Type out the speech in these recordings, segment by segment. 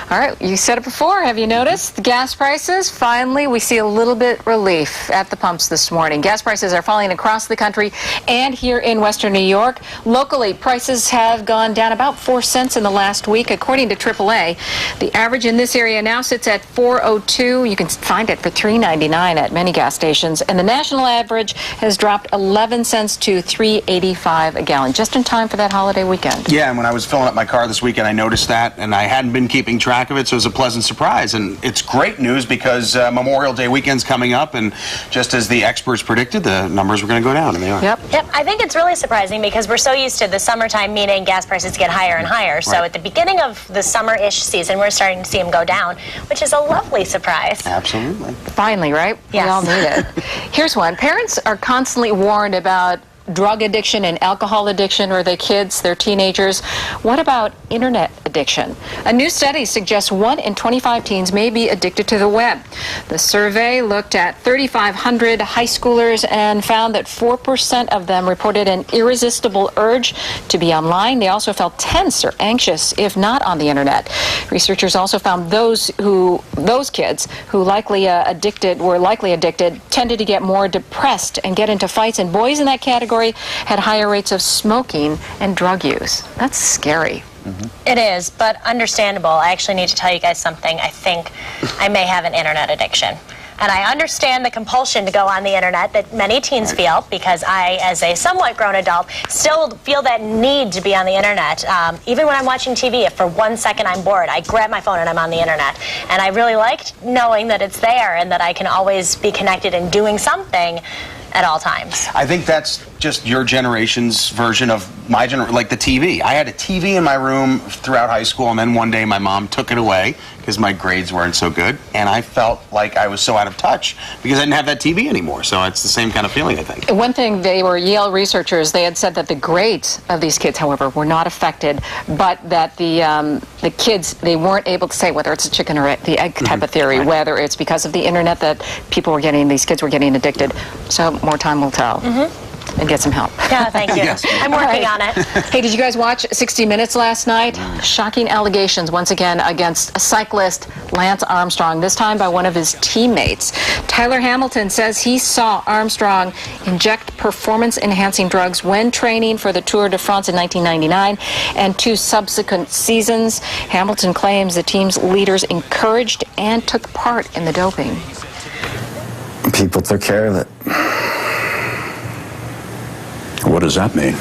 All right, you said it before. Have you noticed the gas prices? Finally, we see a little bit relief at the pumps this morning. Gas prices are falling across the country and here in Western New York. Locally, prices have gone down about 4 cents in the last week, according to AAA. The average in this area now sits at $4.02. You can find it for $3.99 at many gas stations, and the national average has dropped 11 cents to $3.85 a gallon, just in time for that holiday weekend. Yeah, and when I was filling up my car this weekend, I noticed that, and I hadn't been keeping track of it, so it was a pleasant surprise. And it's great news because Memorial Day weekend's coming up, and just as the experts predicted, the numbers were going to go down, and they are. Yep. I think it's really surprising because we're so used to the summertime meaning gas prices get higher and higher. So at the beginning of the summer-ish season, we're starting to see them go down, which is a lovely surprise. Absolutely. Finally, right? Yes. We all need it. Here's one. Parents are constantly warned about drug addiction and alcohol addiction, or their kids, their teenagers. What about internet addiction? A new study suggests 1 in 25 teens may be addicted to the web. The survey looked at 3,500 high schoolers and found that 4% of them reported an irresistible urge to be online. They also felt tense or anxious if not on the internet. Researchers also found those kids who were likely addicted tended to get more depressed and get into fights, and boys in that category had higher rates of smoking and drug use. That's scary. It is, but understandable. I actually need to tell you guys something. I think I may have an internet addiction. And I understand the compulsion to go on the internet that many teens feel, because I, as a somewhat grown adult, still feel that need to be on the internet. Even when I'm watching TV, if for 1 second I'm bored, I grab my phone and I'm on the internet. And I really liked knowing that it's there and that I can always be connected and doing something at all times. I think that's just your generation's version of my generation, like the TV. I had a TV in my room throughout high school, and then one day my mom took it away because my grades weren't so good, and I felt like I was so out of touch because I didn't have that TV anymore. So it's the same kind of feeling, I think. One thing, they were Yale researchers. They had said that the grades of these kids, however, were not affected, but that the kids, they weren't able to say whether it's a chicken or the egg type of theory, whether it's because of the internet that these kids were getting addicted. So more time will tell. And get some help. Yeah, thank you. Yes. I'm working on it. Hey, did you guys watch 60 Minutes last night? Shocking allegations once again against a cyclist, Lance Armstrong, this time by one of his teammates. Tyler Hamilton says he saw Armstrong inject performance-enhancing drugs when training for the Tour de France in 1999 and 2 subsequent seasons. Hamilton claims the team's leaders encouraged and took part in the doping. People took care of it. What does that mean?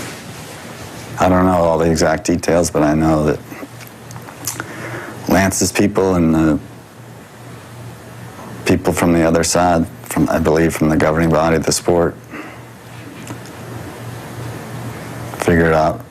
I don't know all the exact details, but I know that Lance's people and the people from the other side, I believe from the governing body of the sport, figured out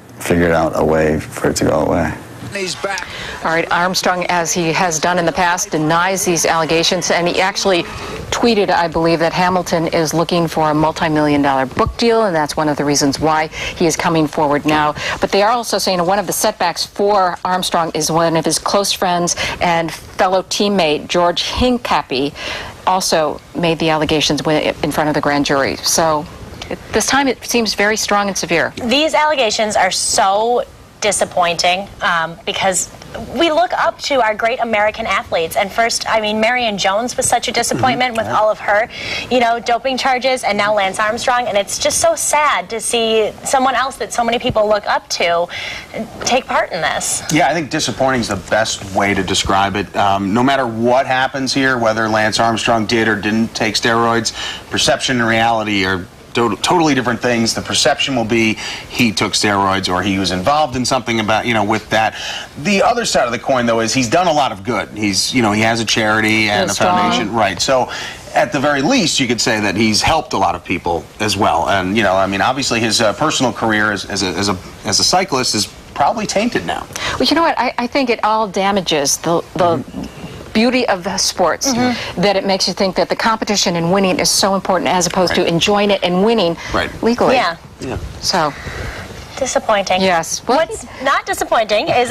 a way for it to go away. He's back. All right, Armstrong, as he has done in the past, denies these allegations, and he actually tweeted, I believe, that Hamilton is looking for a multi-million-dollar book deal, and that's one of the reasons why he is coming forward now. But they are also saying one of the setbacks for Armstrong is one of his close friends and fellow teammate, George Hincapie, also made the allegations in front of the grand jury. So this time it seems very strong and severe. These allegations are so disappointing because we look up to our great American athletes. And first, I mean, Marion Jones was such a disappointment with all of her, doping charges, and now Lance Armstrong. And it's just so sad to see someone else that so many people look up to take part in this. Yeah, I think disappointing is the best way to describe it. No matter what happens here, whether Lance Armstrong did or didn't take steroids, perception and reality are totally different things. The perception will be he took steroids or he was involved in something about, with that. The other side of the coin, though, is he's done a lot of good. He's, he has a charity and a foundation. Right. So at the very least, you could say that he's helped a lot of people as well. And, I mean, obviously his personal career as a cyclist is probably tainted now. Well, you know what? I think it all damages the beauty of the sports, that it makes you think that the competition and winning is so important as opposed to enjoying it and winning legally. Yeah. So disappointing. Yes. What's not disappointing is